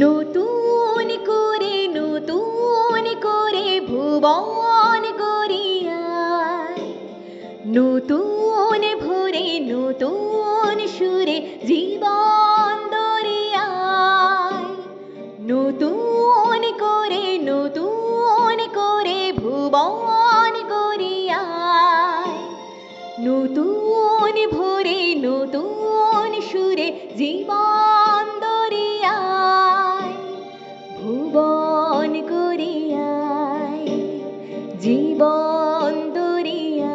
নতুন করে ভুবন গড়িয়ায়, নতুন ভোরে নতুন সুরে জীবন দরিয়ায়। নতুন করে ভুবন গড়িয়ায়, নতুন ভোরে নতুন সুরে জীবন দরিয়ায়। ভুবন গড়িয়ায়, জীবন দরিয়ায়।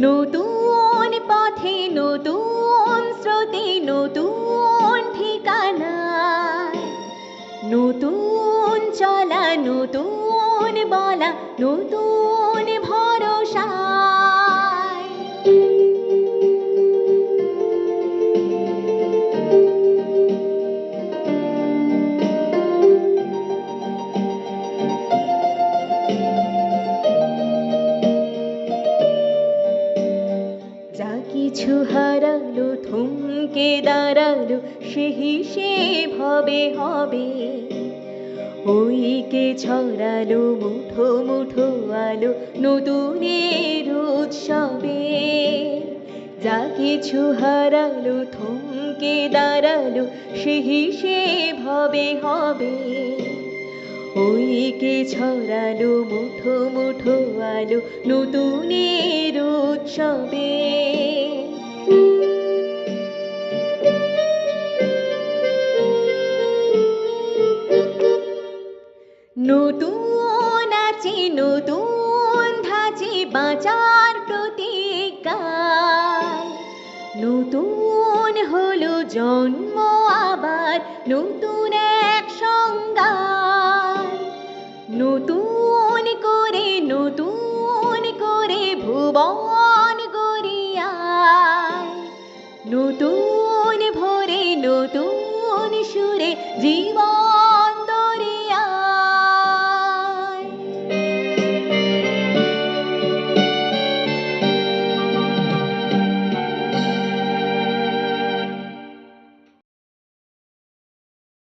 নতুন পথে নতুন স্রোতে নতুন ঠিকানায়, নতুন চলা নতুন বলা নতুন ভরসায়। যা কিছু হারালো থমকে দাঁড়ালো সে হিসেব হবে। ওইকে ছড়ালো মুঠো মুঠো আলো নতুনের উৎসবে। যা কিছু হারালো থমকে দাঁড়ালো সে হিসেব হবে। ওইকে ছড়ালো মুঠো মুঠো আলো নতুনের উৎসবে। নতুন আছে নতুন ধাঁচে বাঁচার প্রতিজ্ঞায়, নতুন হলো জন্ম আবার নতুন এক সংজ্ঞায়। নতুন করে ভুবন গড়িয়ায়, নতুন ভোরে নতুন সুরে জীবন